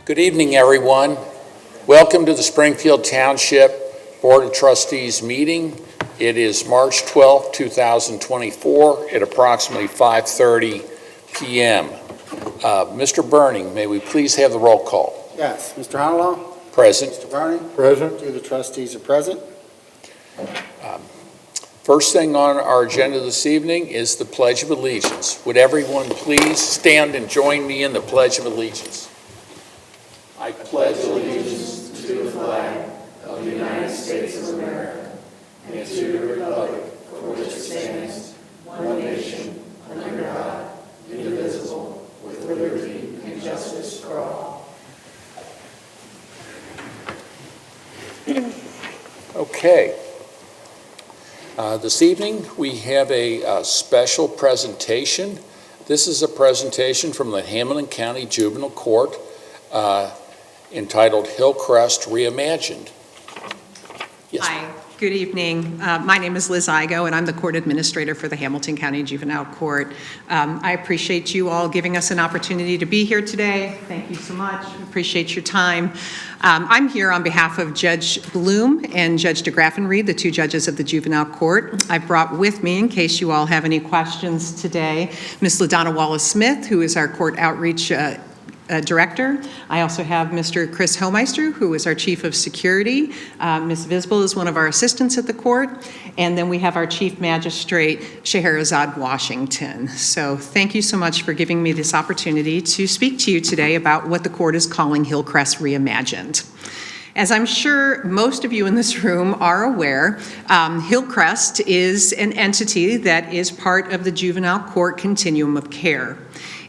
Good evening, everyone. Welcome to the Springfield Township Board of Trustees meeting. It is March 12, 2024 at approximately 5:30 p.m. Mr. Burning, may we please have the roll call? Yes. Mr. Honolo? Present. Mr. Burning? Present. Two of the trustees are present. First thing on our agenda this evening is the Pledge of Allegiance. Would everyone please stand and join me in the Pledge of Allegiance? I pledge allegiance to the flag of the United States of America and to the republic for which it stands, one nation, under God, indivisible, with liberty and justice for all. Okay. This evening we have a special presentation. This is a presentation from the Hamilton County Juvenile Court entitled Hillcrest Reimagined. Yes. Hi, good evening. My name is Liz Igo, and I'm the court administrator for the Hamilton County Juvenile Court. I appreciate you all giving us an opportunity to be here today. Thank you so much. Appreciate your time. I'm here on behalf of Judge Bloom and Judge DeGraffenreid, the two judges of the Juvenile Court. I've brought with me, in case you all have any questions today, Ms. LaDonna Wallace-Smith, who is our court outreach director. I also have Mr. Chris Homeister, who is our chief of security. Ms. Visbal is one of our assistants at the court. And then we have our chief magistrate, Scheherazade Washington. So thank you so much for giving me this opportunity to speak to you today about what the court is calling Hillcrest Reimagined. As I'm sure most of you in this room are aware, Hillcrest is an entity that is part of the juvenile court continuum of care.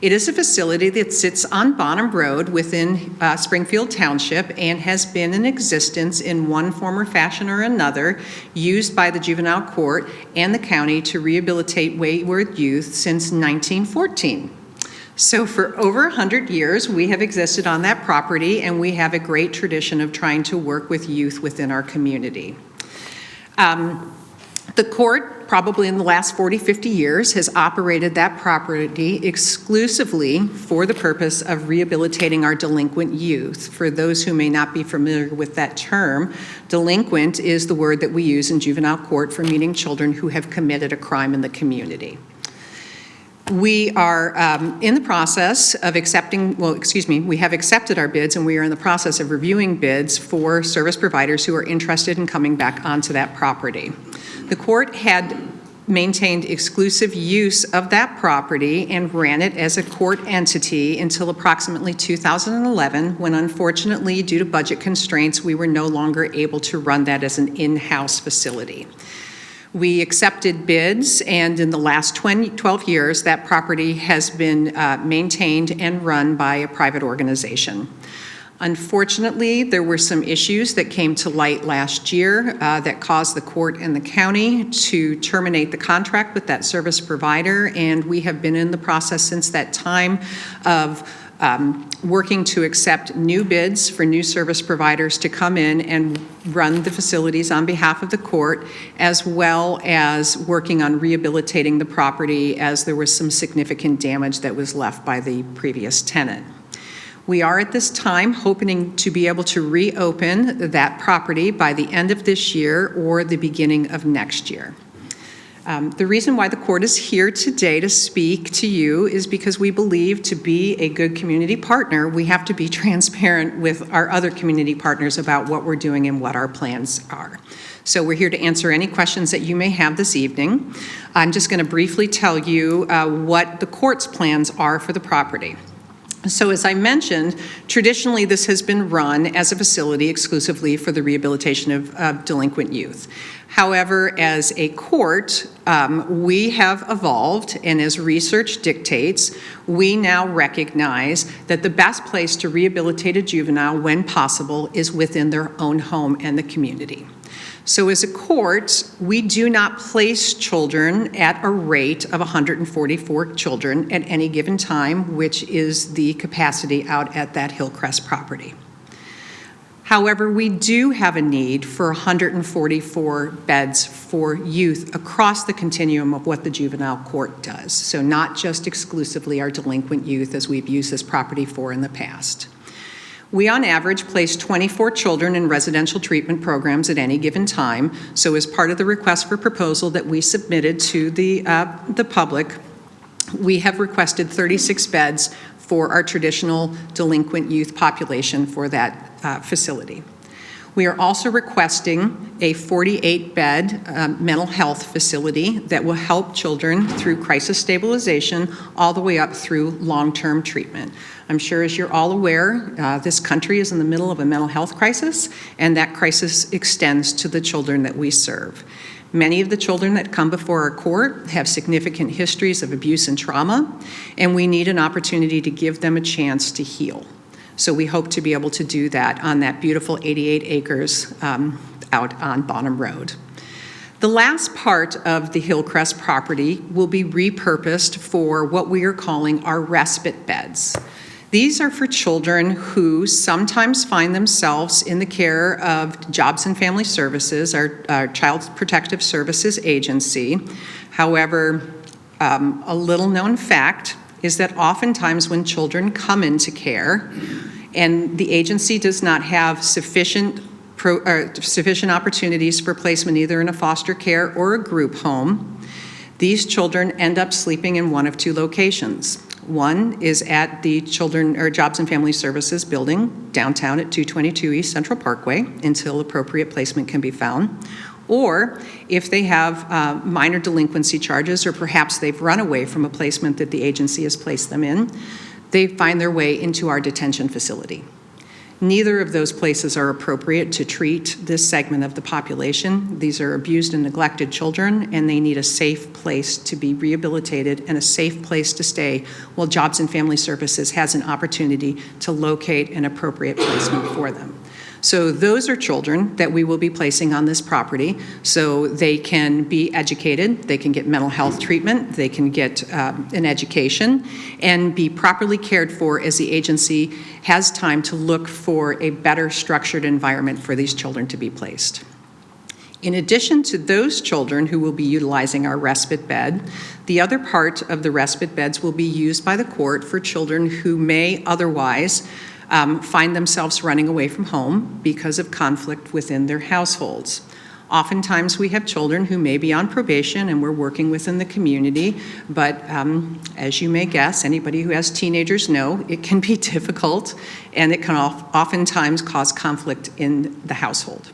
It is a facility that sits on Bonham Road within Springfield Township and has been in existence in one form or fashion or another, used by the juvenile court and the county to rehabilitate wayward youth since 1914. So for over 100 years, we have existed on that property, and we have a great tradition of trying to work with youth within our community. The court, probably in the last 40, 50 years, has operated that property exclusively for the purpose of rehabilitating our delinquent youth. For those who may not be familiar with that term, delinquent is the word that we use in juvenile court for meaning children who have committed a crime in the community. We are in the process of we have accepted our bids, and we are in the process of reviewing bids for service providers who are interested in coming back onto that property. The court had maintained exclusive use of that property and ran it as a court entity until approximately 2011, when unfortunately, due to budget constraints, we were no longer able to run that as an in-house facility. We accepted bids, and in the last 12 years, that property has been maintained and run by a private organization. Unfortunately, there were some issues that came to light last year that caused the court and the county to terminate the contract with that service provider, and we have been in the process since that time of working to accept new bids for new service providers to come in and run the facilities on behalf of the court, as well as working on rehabilitating the property as there was some significant damage that was left by the previous tenant. We are at this time hoping to be able to reopen that property by the end of this year or the beginning of next year. The reason why the court is here today to speak to you is because we believe to be a good community partner, we have to be transparent with our other community partners about what we're doing and what our plans are. So we're here to answer any questions that you may have this evening. I'm just going to briefly tell you what the court's plans are for the property. So as I mentioned, traditionally this has been run as a facility exclusively for the rehabilitation of delinquent youth. However, as a court, we have evolved, and as research dictates, we now recognize that the best place to rehabilitate a juvenile, when possible, is within their own home and the community. So as a court, we do not place children at a rate of 144 children at any given time, which is the capacity out at that Hillcrest property. However, we do have a need for 144 beds for youth across the continuum of what the juvenile court does. So not just exclusively our delinquent youth, as we've used this property for in the past. We, on average, place 24 children in residential treatment programs at any given time. So as part of the request for proposal that we submitted to the public, we have requested 36 beds for our traditional delinquent youth population for that facility. We are also requesting a 48-bed mental health facility that will help children through crisis stabilization all the way up through long-term treatment. I'm sure, as you're all aware, this country is in the middle of a mental health crisis, and that crisis extends to the children that we serve. Many of the children that come before our court have significant histories of abuse and trauma, and we need an opportunity to give them a chance to heal. So we hope to be able to do that on that beautiful 88 acres out on Bonham Road. The last part of the Hillcrest property will be repurposed for what we are calling our respite beds. These are for children who sometimes find themselves in the care of Jobs and Family Services, our Child Protective Services agency. However, a little known fact is that oftentimes when children come into care and the agency does not have sufficient opportunities for placement either in a foster care or a group home, these children end up sleeping in one of two locations. One is at the Jobs and Family Services building downtown at 222 East Central Parkway until appropriate placement can be found. Or if they have minor delinquency charges, or perhaps they've run away from a placement that the agency has placed them in, they find their way into our detention facility. Neither of those places are appropriate to treat this segment of the population. These are abused and neglected children, and they need a safe place to be rehabilitated and a safe place to stay while Jobs and Family Services has an opportunity to locate an appropriate placement for them. So those are children that we will be placing on this property so they can be educated, they can get mental health treatment, they can get an education, and be properly cared for as the agency has time to look for a better structured environment for these children to be placed. In addition to those children who will be utilizing our respite bed, the other part of the respite beds will be used by the court for children who may otherwise find themselves running away from home because of conflict within their households. Oftentimes we have children who may be on probation and we're working within the community, but as you may guess, anybody who has teenagers know it can be difficult and it can oftentimes cause conflict in the household.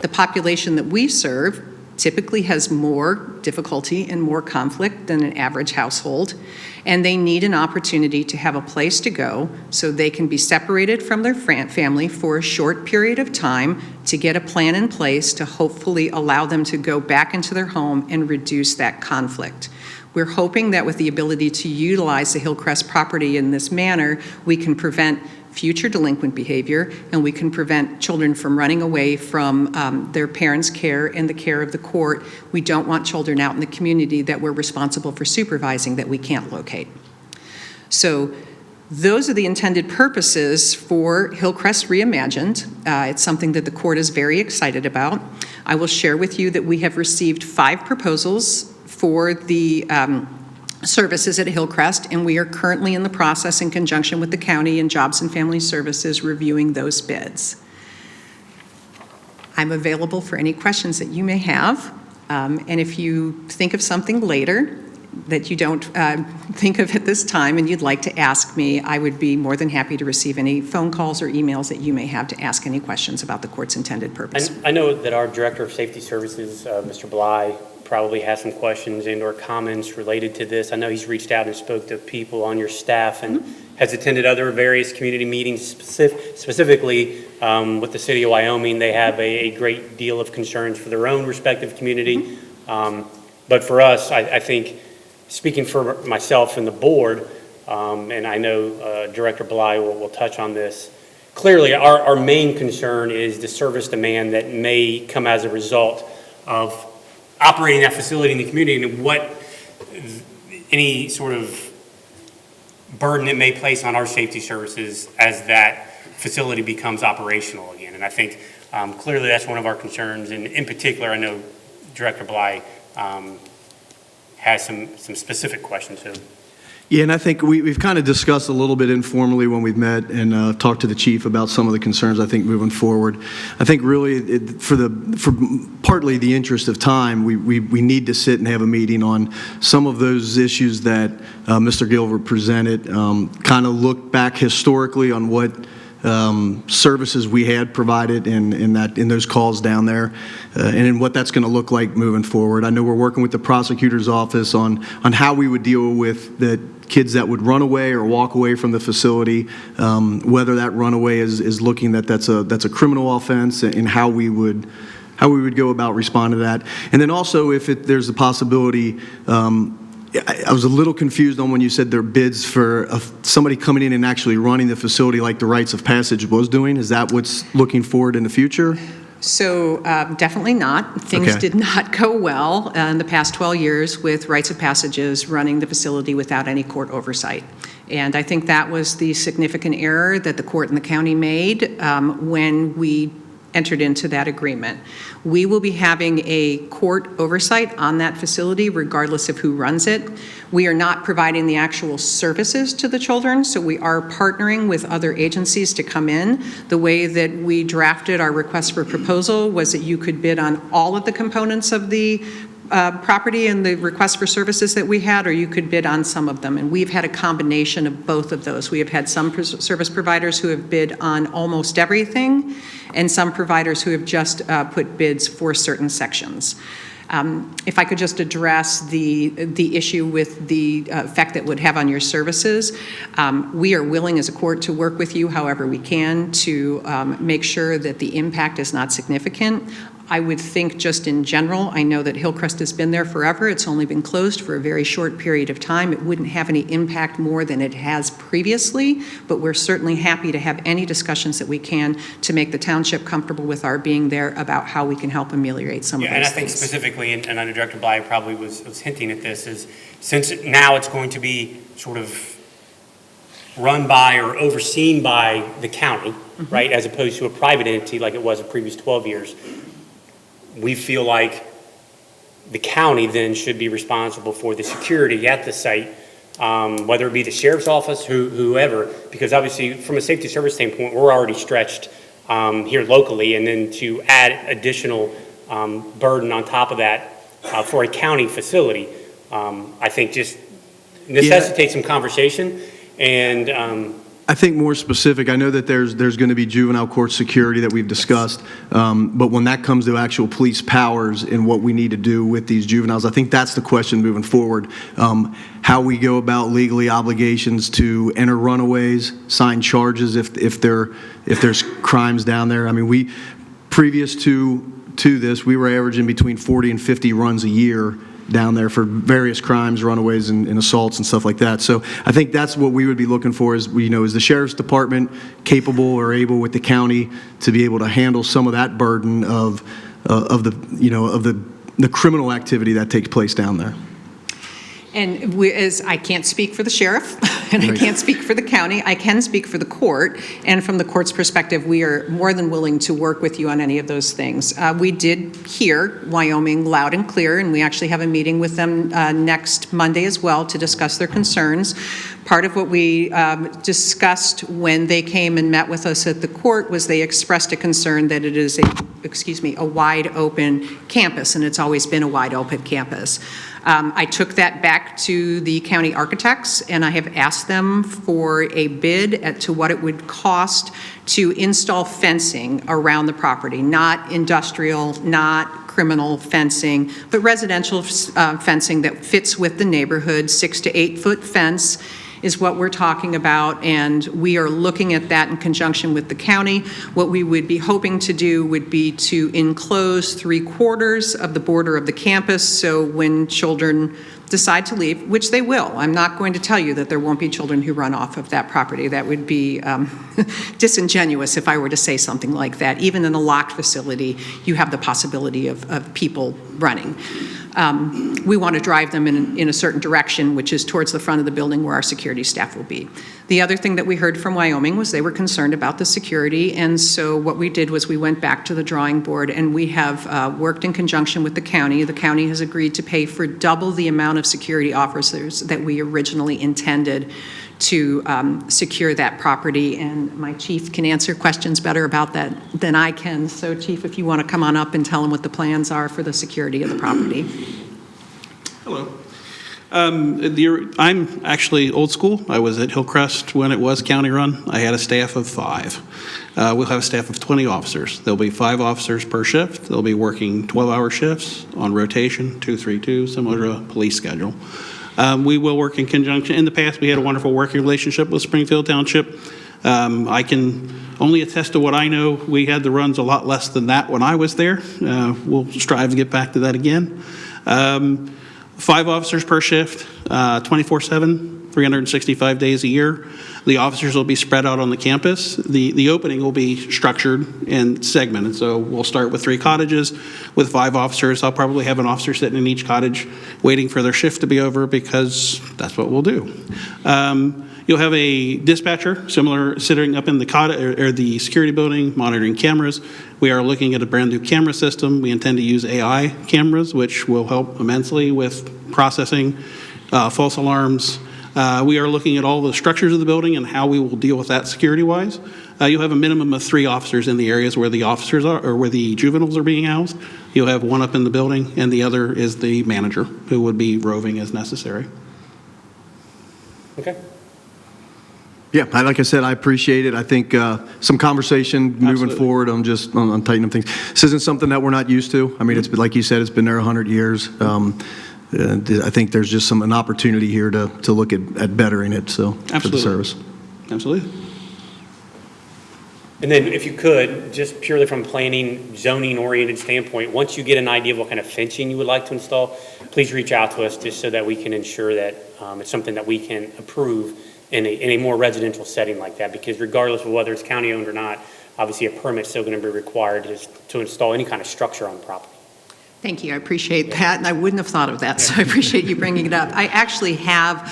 The population that we serve typically has more difficulty and more conflict than an average household, and they need an opportunity to have a place to go so they can be separated from their family for a short period of time to get a plan in place to hopefully allow them to go back into their home and reduce that conflict. We're hoping that with the ability to utilize the Hillcrest property in this manner, we can prevent future delinquent behavior, and we can prevent children from running away from their parents' care and the care of the court. We don't want children out in the community that we're responsible for supervising that we can't locate. So those are the intended purposes for Hillcrest Reimagined. It's something that the court is very excited about. I will share with you that we have received 5 proposals for the services at Hillcrest, and we are currently in the process in conjunction with the county and Jobs and Family Services reviewing those bids. I'm available for any questions that you may have, and if you think of something later that you don't think of at this time and you'd like to ask me, I would be more than happy to receive any phone calls or emails that you may have to ask any questions about the court's intended purpose. I know that our Director of Safety Services, Mr. Bly, probably has some questions and or comments related to this. I know he's reached out and spoke to people on your staff and has attended other various community meetings, specifically with the city of Wyoming. They have a great deal of concerns for their own respective community. But for us, I think, speaking for myself and the board, and I know Director Bly will touch on this, clearly our main concern is the service demand that may come as a result of operating that facility in the community, and what any sort of burden it may place on our safety services as that facility becomes operational again. And I think clearly that's one of our concerns, and in particular I know Director Bly has some specific questions. So. Yeah, and I think we've kind of discussed a little bit informally when we've met and talked to the chief about some of the concerns, I think, moving forward. I think really, for partly the interest of time, we need to sit and have a meeting on some of those issues that Mr. Gilbert presented, kind of look back historically on what services we had provided in those calls down there, and what that's going to look like moving forward. I know we're working with the prosecutor's office on how we would deal with the kids that would run away or walk away from the facility, whether that runaway is looking that's a criminal offense, and how we would go about responding to that. And then also if there's a possibility, I was a little confused on when you said there are bids for somebody coming in and actually running the facility like the Rites of Passage was doing. Is that what's looking forward in the future? So definitely not. Things Okay. did not go well in the past 12 years with Rites of Passages running the facility without any court oversight. And I think that was the significant error that the court and the county made when we entered into that agreement. We will be having a court oversight on that facility regardless of who runs it. We are not providing the actual services to the children, so we are partnering with other agencies to come in. The way that we drafted our request for proposal was that you could bid on all of the components of the property and the request for services that we had, or you could bid on some of them. And we've had a combination of both of those. We have had some service providers who have bid on almost everything, and some providers who have just put bids for certain sections. If I could just address the issue with the effect that would have on your services, we are willing as a court to work with you however we can to make sure that the impact is not significant. I would think just in general, I know that Hillcrest has been there forever. It's only been closed for a very short period of time. It wouldn't have any impact more than it has previously, but we're certainly happy to have any discussions that we can to make the township comfortable with our being there about how we can help ameliorate some of those And I things. think specifically, and I know Director Bly probably was hinting at this, is since now it's going to be sort of run by or overseen by the county, right, as opposed to a private entity like it was the previous 12 years, we feel like the county then should be responsible for the security at the site, whether it be the sheriff's office, whoever, because obviously from a safety service standpoint, we're already stretched here locally, and then to add additional burden on top of that for a county facility, I think just necessitates some conversation. And I think more specific, I know that there's going to be juvenile court security that we've discussed, but when that comes to actual police powers and what we need to do with these juveniles, I think that's the question moving forward. How we go about legally obligations to enter runaways, sign charges if there's crimes down there. I mean, previous to this, we were averaging between 40 and 50 runs a year down there for various crimes, runaways, and assaults and stuff like that. So I think that's what we would be looking for is the sheriff's department capable or able with the county to be able to handle some of that burden of the criminal activity that takes place down there. And I can't speak for the sheriff, and I can't speak for the county. I can speak for the court, and from the court's perspective, we are more than willing to work with you on any of those things. We did hear Wyoming loud and clear, and we actually have a meeting with them next Monday as well to discuss their concerns. Part of what we discussed when they came and met with us at the court was they expressed a concern that it is a wide open campus, and it's always been a wide open campus. I took that back to the county architects, and I have asked them for a bid to what it would cost to install fencing around the property, not industrial, not criminal fencing, but residential fencing that fits with the neighborhood. 6 to 8 foot fence is what we're talking about, and we are looking at that in conjunction with the county. What we would be hoping to do would be to enclose 3/4 of the border of the campus, so when children decide to leave, which they will, I'm not going to tell you that there won't be children who run off of that property. That would be disingenuous if I were to say something like that. Even in a locked facility, you have the possibility of people running. we want to drive them in a certain direction, which is towards the front of the building where our security staff will be. The other thing that we heard from Wyoming was they were concerned about the security, and so what we did was we went back to the drawing board, and we have worked in conjunction with the county. The county has agreed to pay for double the amount of security officers that we originally intended to secure that property, and my chief can answer questions better about that than I can. So, Chief, if you want to come on up and tell them what the plans are for the security of the property. Hello. I'm actually old school. I was at Hillcrest when it was county run. I had a staff of 5. We'll have a staff of 20 officers. There'll be 5 officers per shift. They'll be working 12-hour shifts on rotation, 2-3-2, similar to a police schedule. We will work in conjunction. In the past, we had a wonderful working relationship with Springfield Township. I can only attest to what I know. We had the runs a lot less than that when I was there. We'll strive to get back to that again. 5 officers per shift, 24/7, 365 days a year. The officers will be spread out on the campus. The opening will be structured and segmented. So we'll start with 3 cottages with 5 officers. I'll probably have an officer sitting in each cottage waiting for their shift to be over because that's what we'll do. You'll have a dispatcher, similar, sitting up in the cottage or the security building, monitoring cameras. We are looking at a brand new camera system. We intend to use AI cameras, which will help immensely with processing false alarms. We are looking at all the structures of the building and how we will deal with that security-wise. You'll have a minimum of 3 officers in the areas where the officers are, or where the juveniles are being housed. You'll have 1 up in the building, and the other is the manager, who would be roving as necessary. Okay. Yeah, like I said, I appreciate it. I think some conversation moving Absolutely. forward on just on tightening up things. This isn't something that we're not used to. I mean, it's been, like you said, it's been there 100 years. I think there's just an opportunity here to look at bettering it. So for the Absolutely. service. Absolutely. And then if you could, just purely from planning, zoning-oriented standpoint, once you get an idea of what kind of fencing you would like to install, please reach out to us just so that we can ensure that it's something that we can approve in a more residential setting like that. Because regardless of whether it's county-owned or not, obviously a permit's still going to be required to install any kind of structure on the property. Thank you, I appreciate that, and I wouldn't have thought of that, so I appreciate you bringing it up. I actually have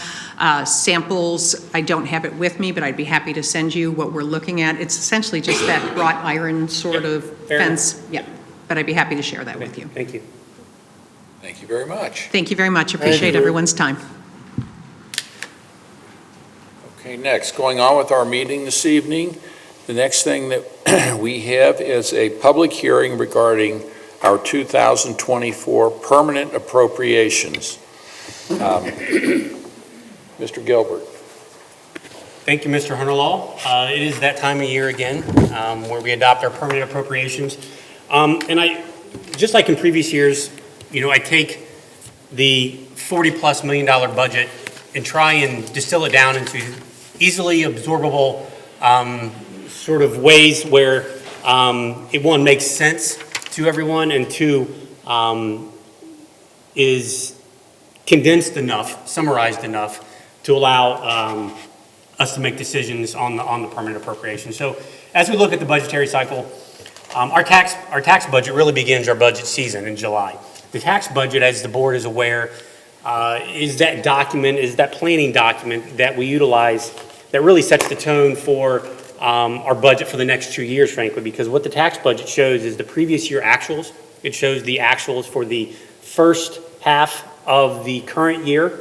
samples. I don't have it with me, but I'd be happy to send you what we're looking at. It's essentially just that wrought iron sort of fair fence. Yeah, but I'd be happy to share that with you. Thank you. Thank you very much. Thank you very much, appreciate everyone's time. Okay, next, going on with our meeting this evening, the next thing that we have is a public hearing regarding our 2024 permanent appropriations. Mr. Gilbert. Thank you, Mr. Hunterlaw. It is that time of year again where we adopt our permanent appropriations. And I, just like in previous years, I take the $40+ million budget and try and distill it down into easily absorbable sort of ways where it, 1, makes sense to everyone, and 2, is condensed enough, summarized enough to allow us to make decisions on the permanent appropriation. So as we look at the budgetary cycle, our tax budget really begins our budget season in July. The tax budget, as the board is aware, is that planning document that we utilize that really sets the tone for our budget for the next 2 years, frankly, because what the tax budget shows is the previous year actuals. It shows the actuals for the first half of the current year.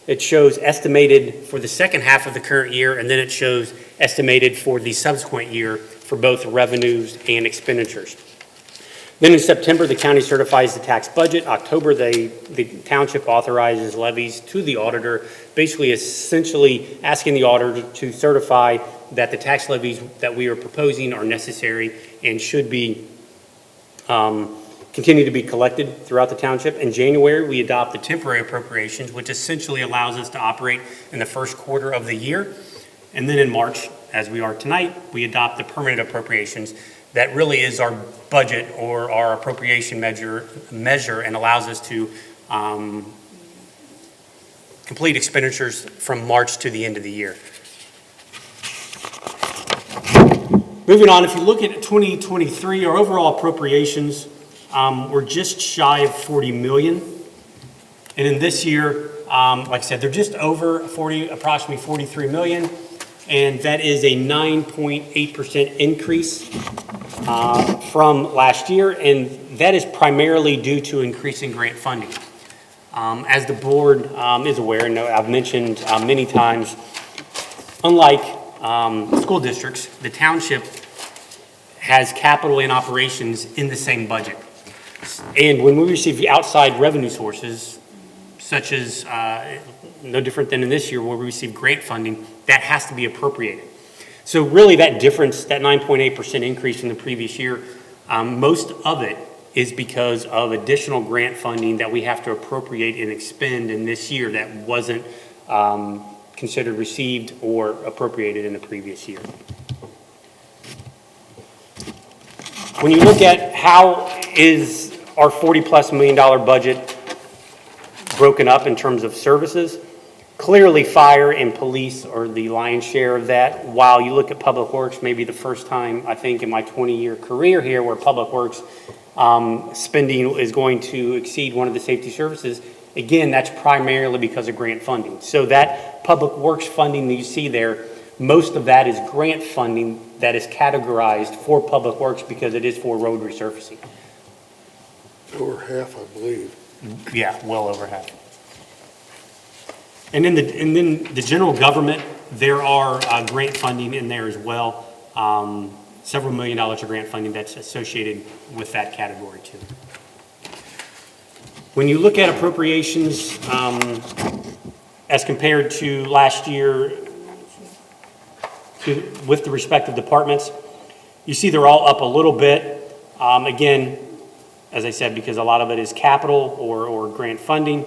It shows estimated for the second half of the current year, and then it shows estimated for the subsequent year for both revenues and expenditures. Then in September, the county certifies the tax budget. October, the township authorizes levies to the auditor, basically essentially asking the auditor to certify that the tax levies that we are proposing are necessary and should be continue to be collected throughout the township. In January, we adopt the temporary appropriations, which essentially allows us to operate in the first quarter of the year. And then in March, as we are tonight, we adopt the permanent appropriations. That really is our budget or our appropriation measure and allows us to complete expenditures from March to the end of the year. Moving on, if you look at 2023, our overall appropriations, we're just shy of $40 million. And in this year, like I said, they're just over approximately 43 million, and that is a 9.8% increase from last year, and that is primarily due to increasing grant funding. As the board is aware, and I've mentioned many times, unlike school districts, the township has capital and operations in the same budget. And when we receive the outside revenue sources, such as no different than in this year where we receive grant funding, that has to be appropriated. So really that difference, that 9.8% increase from the previous year, most of it is because of additional grant funding that we have to appropriate and expend in this year that wasn't considered received or appropriated in the previous year. When you look at how is our $40+ million budget broken up in terms of services, clearly fire and police are the lion's share of that. While you look at public works, maybe the first time I think in my 20-year career here where public works spending is going to exceed one of the safety services, again, that's primarily because of grant funding. So that public works funding that you see there, most of that is grant funding that is categorized for public works because it is for road resurfacing. Over half, I believe. Yeah, well over half. And then the general government, there are grant funding in there as well. Several $1 million of grant funding that's associated with that category too. When you look at appropriations as compared to last year with the respective departments, you see they're all up a little bit. Again, as I said, because a lot of it is capital or grant funding.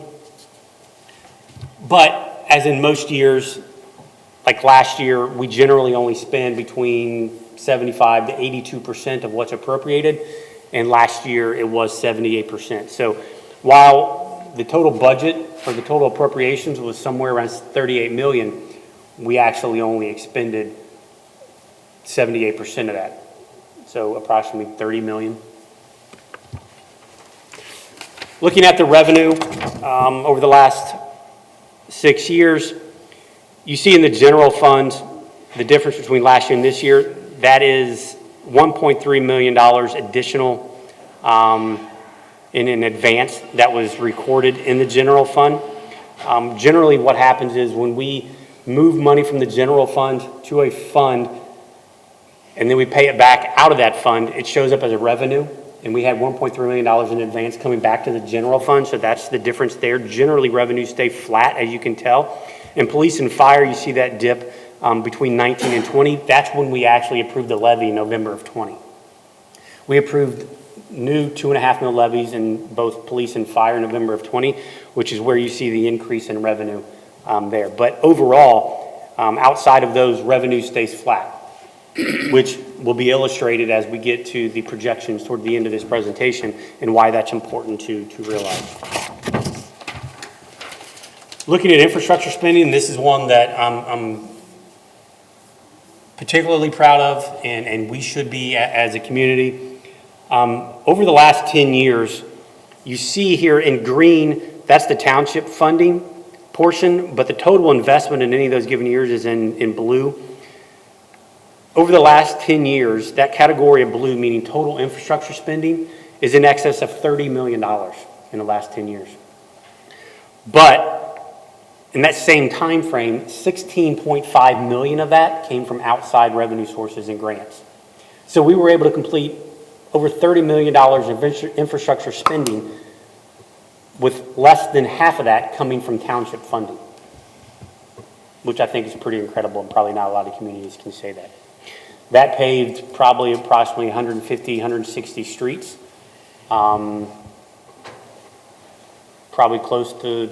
But as in most years, like last year, we generally only spend between 75 to 82% of what's appropriated, and last year it was 78%. So while the total budget or the total appropriations was somewhere around 38 million, we actually only expended 78% of that. So approximately 30 million. Looking at the revenue over the last 6 years, you see in the general fund, the difference between last year and this year, that is $1.3 million additional in an advance that was recorded in the general fund. Generally what happens is when we move money from the general fund to a fund and then we pay it back out of that fund, it shows up as a revenue. And we had $1.3 million in advance coming back to the general fund, so that's the difference there. Generally, revenues stay flat, as you can tell. In police and fire, you see that dip between 19 and 20. That's when we actually approved the levy in November of 20. We approved new 2.5 mil levies in both police and fire in November of 20, which is where you see the increase in revenue there. But overall, outside of those, revenue stays flat, which will be illustrated as we get to the projections toward the end of this presentation and why that's important to realize. Looking at infrastructure spending, this is one that I'm particularly proud of and we should be as a community. Over the last 10 years, you see here in green, that's the township funding portion, but the total investment in any of those given years is in blue. Over the last 10 years, that category of blue, meaning total infrastructure spending, is in excess of $30 million in the last 10 years. But in that same time frame, 16.5 million of that came from outside revenue sources and grants. So we were able to complete over $30 million of infrastructure spending with less than half of that coming from township funding, which I think is pretty incredible, and probably not a lot of communities can say that. That paved probably approximately 150, 160 streets, probably close to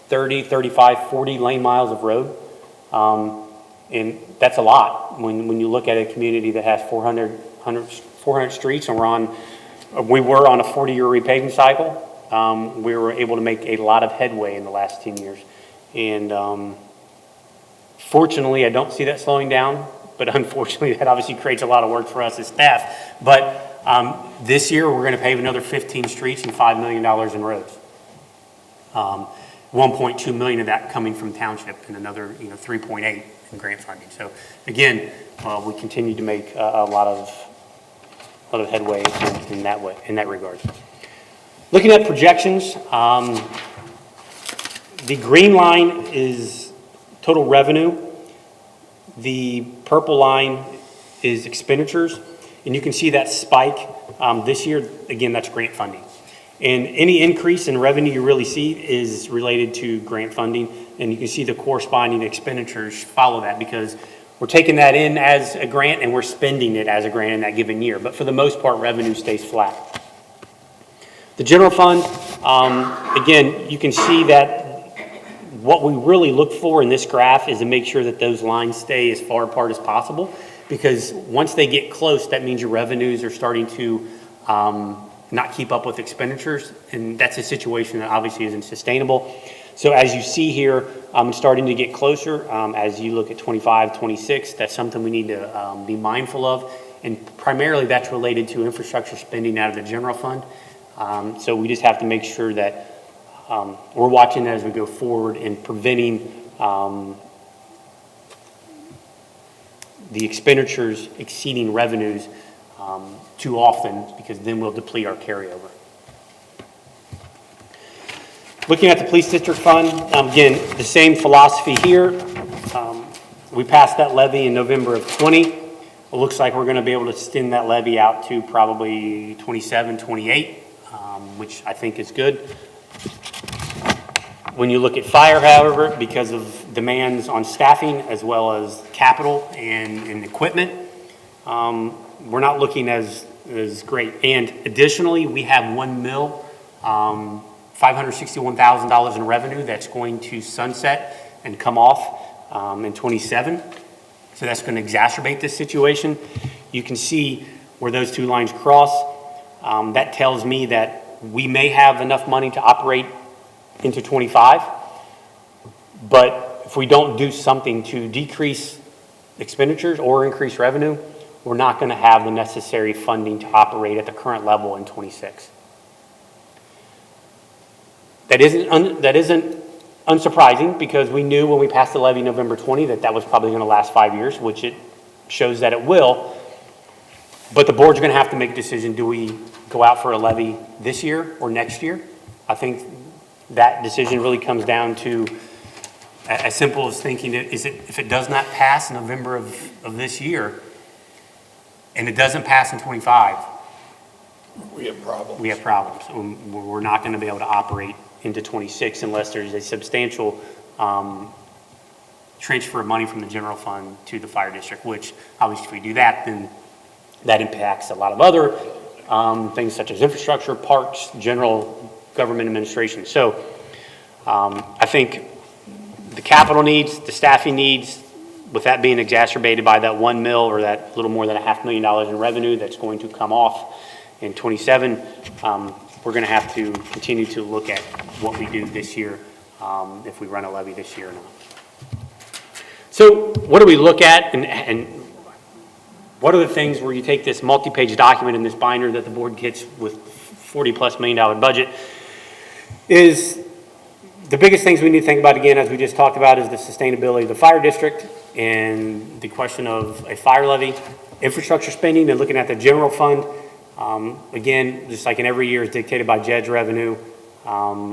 30, 35, 40 lane miles of road. And that's a lot when you look at a community that has 400 streets, and we were on a 40-year repaving cycle. We were able to make a lot of headway in the last 10 years. And fortunately, I don't see that slowing down. But unfortunately, that obviously creates a lot of work for us as staff. But this year, we're going to pave another 15 streets and $5 million in roads. 1.2 million of that coming from Township and another, 3.8 in grant funding. So again, we continue to make a lot of headway in that regard. Looking at projections, the green line is total revenue. The purple line is expenditures. And you can see that spike this year. Again, that's grant funding. And any increase in revenue you really see is related to grant funding. And you can see the corresponding expenditures follow that because we're taking that in as a grant and we're spending it as a grant in that given year. But for the most part, revenue stays flat. The general fund, again, you can see that what we really look for in this graph is to make sure that those lines stay as far apart as possible, because once they get close, that means your revenues are starting to not keep up with expenditures, and that's a situation that obviously isn't sustainable. So as you see here, it's starting to get closer. As you look at 25, 26, that's something we need to be mindful of, and primarily that's related to infrastructure spending out of the general fund. So we just have to make sure that we're watching that as we go forward and preventing the expenditures exceeding revenues too often, because then we'll deplete our carryover. Looking at the police district fund, again, the same philosophy here. We passed that levy in November of 20. It looks like we're going to be able to extend that levy out to probably 27, 28, which I think is good. When you look at fire, however, because of demands on staffing as well as capital and equipment, we're not looking as great. And additionally, we have $1 million, $561,000 in revenue that's going to sunset and come off in 27. So that's going to exacerbate this situation. You can see where those two lines cross. That tells me that we may have enough money to operate into 25, but if we don't do something to decrease expenditures or increase revenue, we're not going to have the necessary funding to operate at the current level in 26. That isn't unsurprising, because we knew when we passed the levy November 20 that was probably going to last 5 years, which it shows that it will. But the board's going to have to make a decision. Do we go out for a levy this year or next year? I think that decision really comes down to as simple as thinking, if it does not pass in November of this year and it doesn't pass in 25, We have problems. we have problems. We're not going to be able to operate into 26 unless there's a substantial transfer of money from the general fund to the fire district, which obviously if we do that, then that impacts a lot of other things such as infrastructure, parks, general government administration. So I think the capital needs, the staffing needs, with that being exacerbated by that $1 million or that little more than $500,000 in revenue that's going to come off in 27, we're going to have to continue to look at what we do this year, if we run a levy this year or not. So what do we look at, and what are the things where you take this multi-page document in this binder that the board gets with $40+ million budget? Is the biggest things we need to think about, again, as we just talked about, is the sustainability of the fire district and the question of a fire levy, infrastructure spending, and looking at the general fund. Again, just like in every year, is dictated by JED's revenue,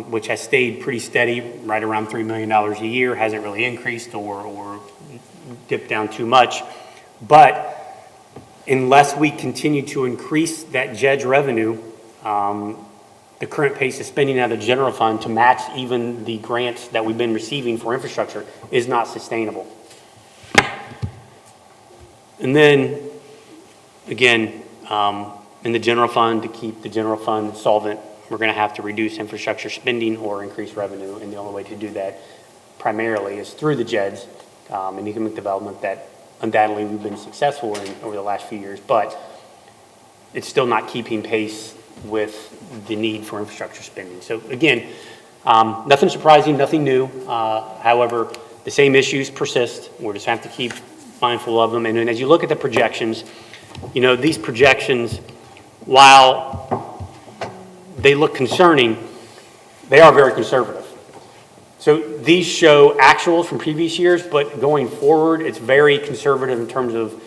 which has stayed pretty steady, right around $3 million a year, hasn't really increased or dipped down too much. But unless we continue to increase that JED's revenue, the current pace of spending out of the general fund to match even the grants that we've been receiving for infrastructure is not sustainable. And then, again, in the general fund, to keep the general fund solvent, we're going to have to reduce infrastructure spending or increase revenue, and the only way to do that primarily is through the JEDs and economic development that undoubtedly we've been successful in over the last few years, but it's still not keeping pace with the need for infrastructure spending. So again, nothing surprising, nothing new. However, the same issues persist. We'll just have to keep mindful of them. And then as you look at the projections, these projections, while they look concerning, they are very conservative. So these show actuals from previous years, but going forward, it's very conservative in terms of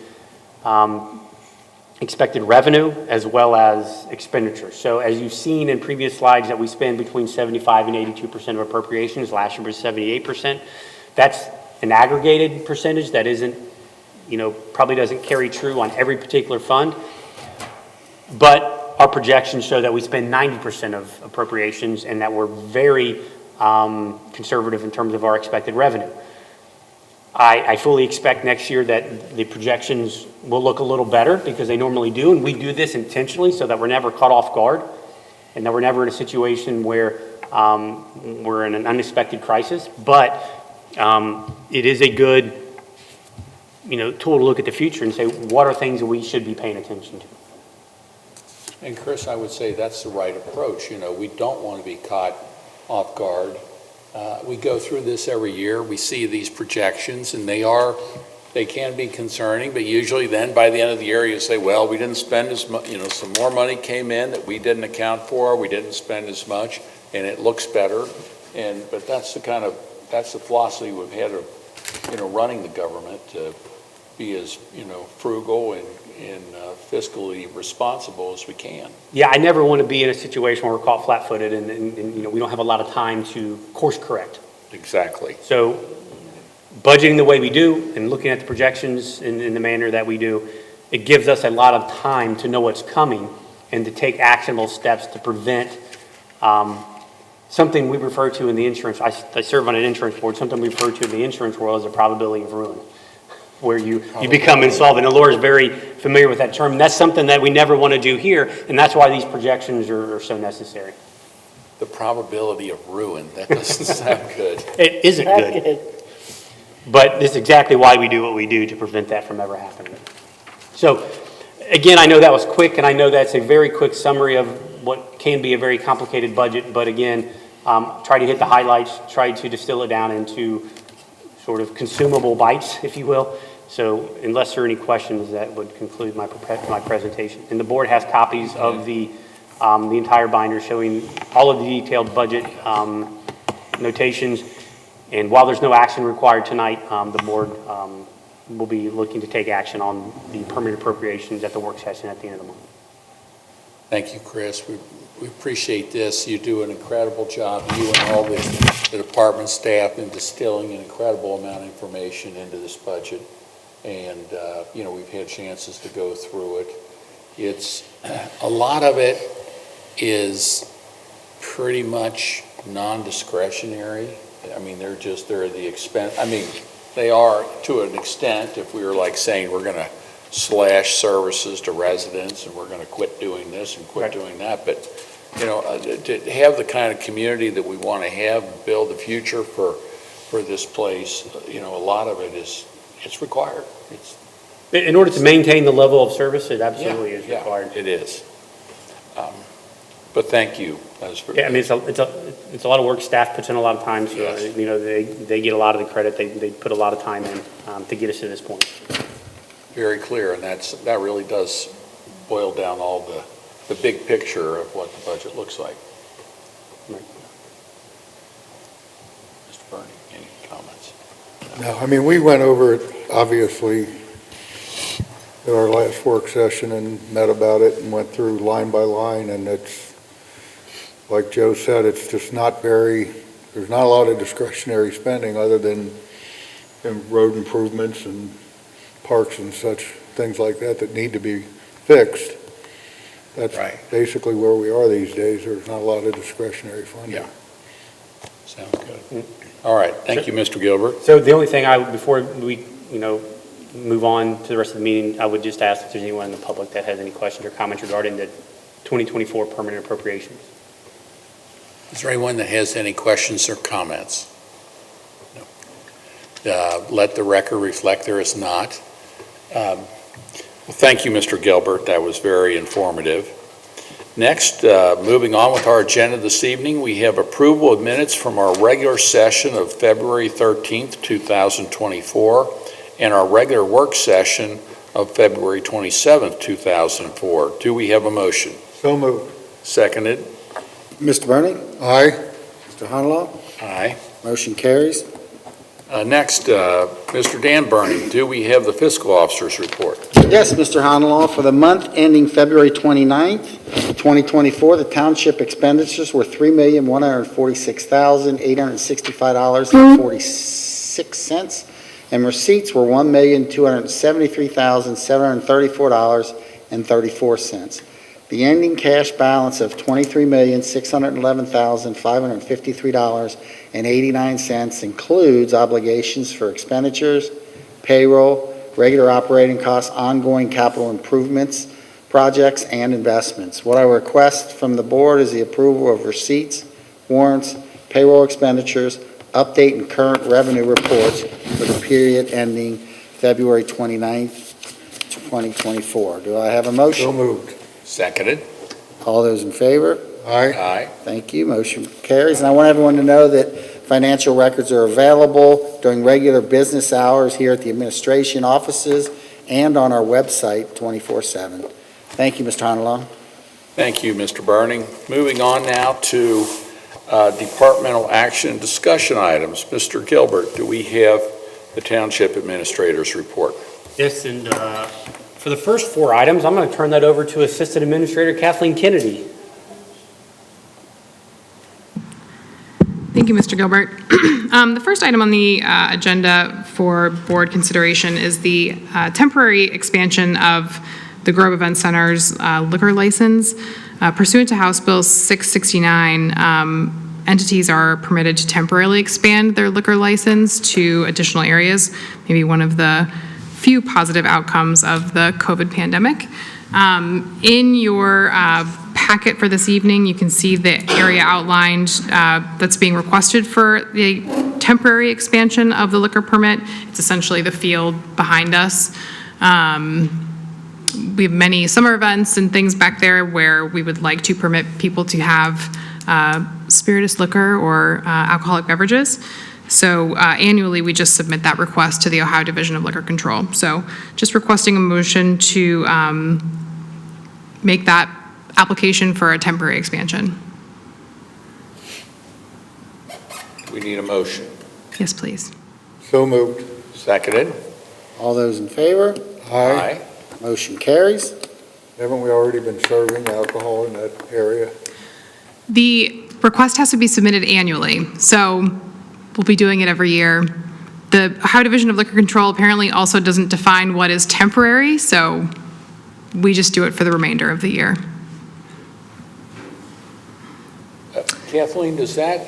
expected revenue as well as expenditure. So as you've seen in previous slides that we spend between 75 and 82% of appropriations, last year was 78%. That's an aggregated percentage that isn't, probably doesn't carry true on every particular fund. But our projections show that we spend 90% of appropriations and that we're very conservative in terms of our expected revenue. I fully expect next year that the projections will look a little better because they normally do, and we do this intentionally so that we're never caught off guard and that we're never in a situation where we're in an unexpected crisis. But it is a good, tool to look at the future and say, what are things that we should be paying attention to? And Chris, I would say that's the right approach. We don't want to be caught off guard. We go through this every year. We see these projections, and they can be concerning, but usually then by the end of the year, you say, well, we didn't spend as much, some more money came in that we didn't account for, we didn't spend as much, and it looks better. But that's the philosophy we've had of, running the government, to be as, frugal and fiscally responsible as we can. Yeah, I never want to be in a situation where we're caught flat-footed and we don't have a lot of time to course correct. Exactly. So budgeting the way we do and looking at the projections in the manner that we do, it gives us a lot of time to know what's coming and to take actionable steps to prevent something we refer to in the insurance. I serve on an insurance board. Something we refer to in the insurance world as a probability of ruin, where you become insolvent. And Laura's very familiar with that term. And that's something that we never want to do here, and that's why these projections are so necessary. The probability of ruin, that doesn't sound good. It isn't good. But this is exactly why we do what we do, to prevent that from ever happening. So, again, I know that was quick, and I know that's a very quick summary of what can be a very complicated budget, but again, try to hit the highlights, try to distill it down into sort of consumable bites, if you will. So unless there are any questions, that would conclude my presentation. And the board has copies of the entire binder showing all of the detailed budget notations. And while there's no action required tonight, the board will be looking to take action on the permanent appropriations at the work session at the end of the month. Thank you, Chris. We appreciate this. You do an incredible job, you and all the department staff, in distilling an incredible amount of information into this budget. And, we've had chances to go through it. It's, a lot of it is pretty much non-discretionary. I mean, they're the expense. I mean, they are to an extent. If we were like saying we're going to slash services to residents and we're going to quit doing this and quit doing that, but to have the kind of community that we want to have and build the future for this place, a lot of it it's required. In order to maintain the level of service, it absolutely is required. It is. But thank you. Yeah, I mean, it's a lot of work. Staff puts in a lot of time, so they get a lot of the credit. They put a lot of time in to get us to this point. Very clear, and that really does boil down all the big picture of what the budget looks like. Right. Mr. Bernie, any comments? No, I mean, we went over it, obviously, at our last work session and met about it and went through line by line, and it's, like Joe said, it's just there's not a lot of discretionary spending other than road improvements and parks and such, things like that need to be fixed. That's right. Basically where we are these days. There's not a lot of discretionary funding. Yeah. Sounds good. All right. Thank you, Mr. Gilbert. So the only thing before we, move on to the rest of the meeting, I would just ask if there's anyone in the public that has any questions or comments regarding the 2024 permanent appropriations. Is there anyone that has any questions or comments? No. Let the record reflect there is not. Well, thank you, Mr. Gilbert. That was very informative. Next, moving on with our agenda this evening, we have approval of minutes from our regular session of February 13th, 2024, and our regular work session of February 27th, 2004. Do we have a motion? So moved. Seconded. Mr. Bernie? Aye. Mr. Honolo? Aye. Motion carries. Next, Mr. Dan Burney, do we have the fiscal officer's report? Yes, Mr. Honolaw, for the month ending February 29th, 2024, the township expenditures were $3,146,865.46, and receipts were $1,273,734.34. The ending cash balance of $23,611,553.89 includes obligations for expenditures, payroll, regular operating costs, ongoing capital improvements, projects, and investments. What I request from the board is the approval of receipts, warrants, payroll expenditures, update and current revenue reports for the period ending February 29th, 2024. Do I have a motion? So moved. Seconded. All those in favor? Aye. Aye. Thank you. Motion carries. And I want everyone to know that financial records are available during regular business hours here at the administration offices and on our website 24/7. Thank you, Mr. Honolaw. Thank you, Mr. Burning. Moving on now to departmental action and discussion items. Mr. Gilbert, do we have the Township Administrator's report? Yes, and for the first 4 items, I'm going to turn that over to Assistant Administrator Kathleen Kennedy. Thank you, Mr. Gilbert. The first item on the agenda for board consideration is the temporary expansion of the Grove Event Center's liquor license. Pursuant to House Bill 669, entities are permitted to temporarily expand their liquor license to additional areas, maybe one of the few positive outcomes of the COVID pandemic. In your packet for this evening, you can see the area outlined that's being requested for the temporary expansion of the liquor permit. It's essentially the field behind us. We have many summer events and things back there where we would like to permit people to have spirituous liquor or alcoholic beverages. So annually, we just submit that request to the Ohio Division of Liquor Control. So just requesting a motion to make that application for a temporary expansion. We need a motion. Yes, please. So moved. Seconded. All those in favor? Aye. Motion carries. Haven't we already been serving alcohol in that area? The request has to be submitted annually, so we'll be doing it every year. The Ohio Division of Liquor Control apparently also doesn't define what is temporary, so we just do it for the remainder of the year. Kathleen, does that,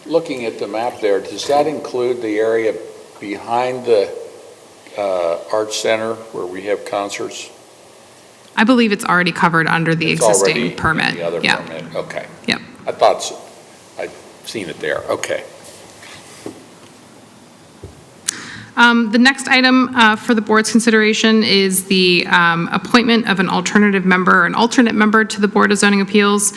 looking at the map there, does that include the area behind the Arts Center where we have concerts? I believe it's already covered under the It's already existing in permit. the other Yeah. permit, okay. Yep. I thought so. I'd seen it there, okay. The next item for the board's consideration is the appointment of an alternate member to the Board of Zoning Appeals.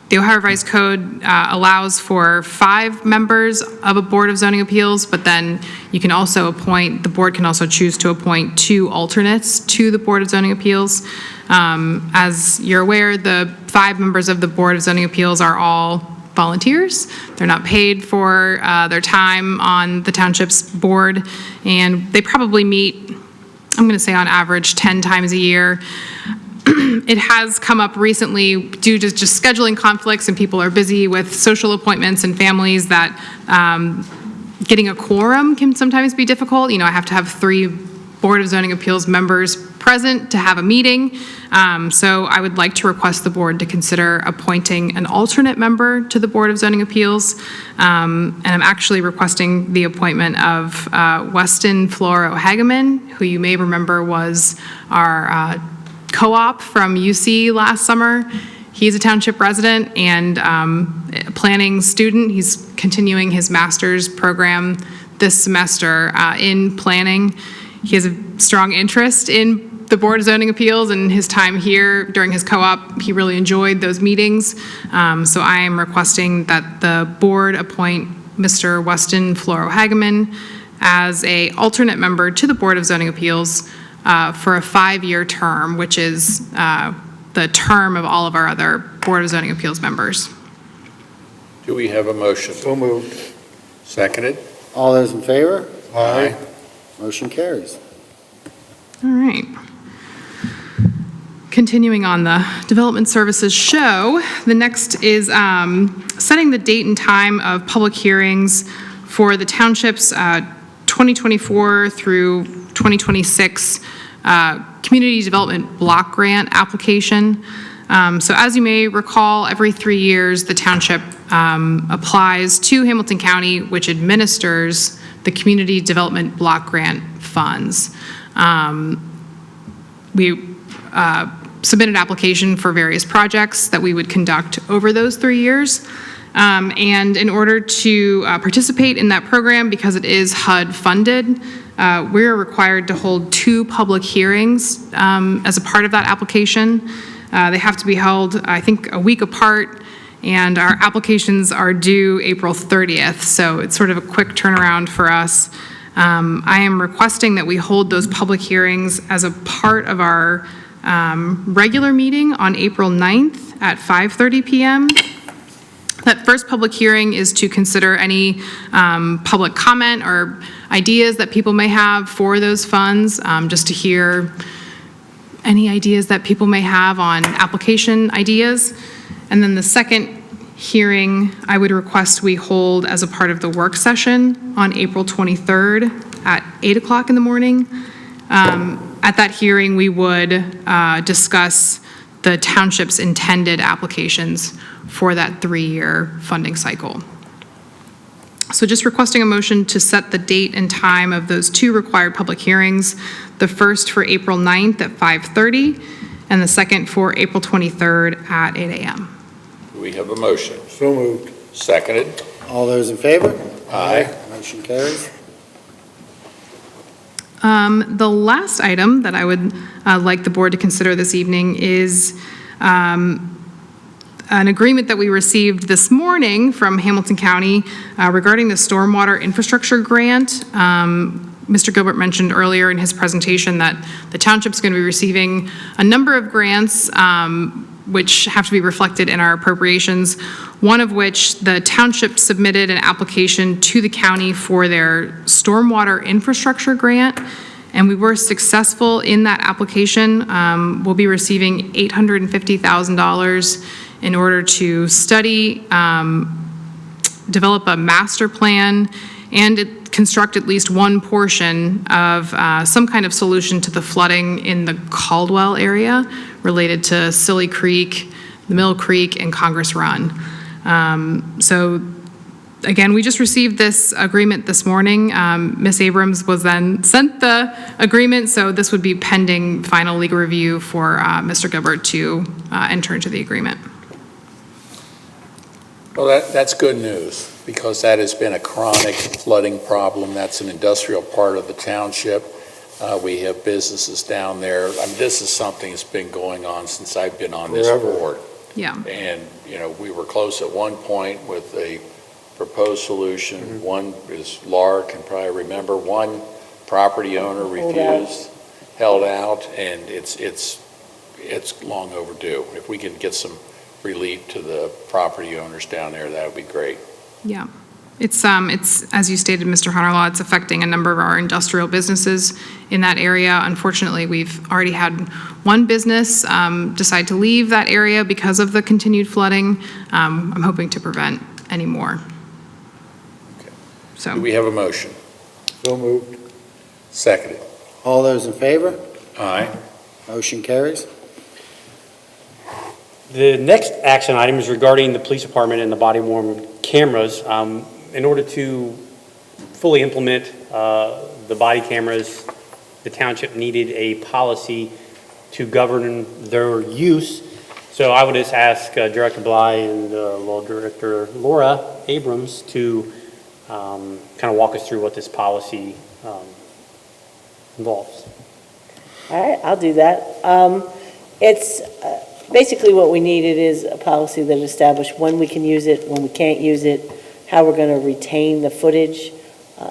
The Ohio Revised Code allows for 5 members of a Board of Zoning Appeals, but then you can also the board can also choose to appoint 2 alternates to the Board of Zoning Appeals. As you're aware, the 5 members of the Board of Zoning Appeals are all volunteers. They're not paid for their time on the township's board, and they probably meet, I'm going to say on average, 10 times a year. It has come up recently due to just scheduling conflicts, and people are busy with social appointments and families that getting a quorum can sometimes be difficult. You know, I have to have 3 Board of Zoning Appeals members present to have a meeting. So I would like to request the board to consider appointing an alternate member to the Board of Zoning Appeals. And I'm actually requesting the appointment of Weston Floro Hageman, who you may remember was our co-op from UC last summer. He's a township resident and a planning student. He's continuing his master's program this semester in planning. He has a strong interest in the Board of Zoning Appeals, and his time here during his co-op, he really enjoyed those meetings. So I am requesting that the board appoint Mr. Weston Floro Hageman as an alternate member to the Board of Zoning Appeals for a 5-year term, which is the term of all of our other Board of Zoning Appeals members. Do we have a motion? So moved. Seconded? All those in favor? Aye. Motion carries. All right. Continuing on the Development Services show, the next is setting the date and time of public hearings for the Township's 2024 through 2026 Community Development Block Grant application. So as you may recall, every 3 years, the Township applies to Hamilton County, which administers the Community Development Block Grant funds. We submit an application for various projects that we would conduct over those 3 years. And in order to participate in that program, because it is HUD funded, we're required to hold 2 public hearings as a part of that application. They have to be held, I think, a week apart, and our applications are due April 30th, so it's sort of a quick turnaround for us. I am requesting that we hold those public hearings as a part of our regular meeting on April 9th at 5:30 p.m. That first public hearing is to consider any public comment or ideas that people may have for those funds, just to hear any ideas that people may have on application ideas. And then the second hearing, I would request we hold as a part of the work session on April 23rd at 8 o'clock in the morning. At that hearing, we would discuss the township's intended applications for that 3-year funding cycle. So just requesting a motion to set the date and time of those 2 required public hearings, the first for April 9th at 5:30, and the second for April 23rd at 8 a.m. Do we have a motion? So moved. Seconded? All those in favor? Aye. Motion carries. The last item that I would like the board to consider this evening is an agreement that we received this morning from Hamilton County regarding the stormwater infrastructure grant. Mr. Gilbert mentioned earlier in his presentation that the township's going to be receiving a number of grants which have to be reflected in our appropriations, one of which the township submitted an application to the county for their stormwater infrastructure grant, and we were successful in that application. We'll be receiving $850,000 in order to study, develop a master plan, and construct at least one portion of some kind of solution to the flooding in the Caldwell area related to Silly Creek, the Mill Creek, and Congress Run. So again, we just received this agreement this morning. Ms. Abrams was then sent the agreement, so this would be pending final legal review for Mr. Gilbert to enter into the agreement. Well, that's good news, because that has been a chronic flooding problem. That's an industrial part of the township. We have businesses down there. I mean, this is something that's been going on since I've been on this Forever. board. Yeah. And, we were close at one point with a proposed solution. One, as Laura can probably remember, one property owner refused, held out, and it's long overdue. If we can get some relief to the property owners down there, that would be great. Yeah. It's, as you stated, Mr. Hunterlaw, it's affecting a number of our industrial businesses in that area. Unfortunately, we've already had one business decide to leave that area because of the continued flooding. I'm hoping to prevent any more. Okay. So. Do we have a motion? So moved. Seconded. All those in favor? Aye. Motion carries. The next action item is regarding the police department and the body-worn cameras. In order to fully implement the body cameras, the township needed a policy to govern their use. So I would just ask Director Bly and Law Director Laura Abrams to kind of walk us through what this policy involves. All right, I'll do that. It's basically what we needed is a policy that established when we can use it, when we can't use it, how we're going to retain the footage.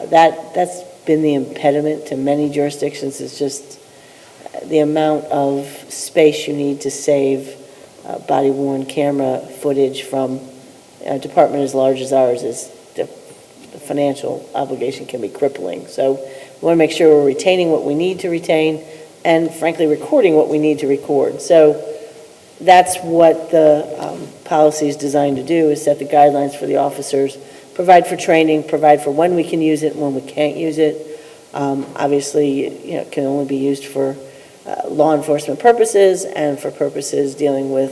That's been the impediment to many jurisdictions, is just the amount of space you need to save body-worn camera footage from a department as large as ours is, the financial obligation can be crippling. So we want to make sure we're retaining what we need to retain and frankly recording what we need to record. So that's what the policy is designed to do, is set the guidelines for the officers, provide for training, provide for when we can use it and when we can't use it. Obviously, it can only be used for law enforcement purposes and for purposes dealing with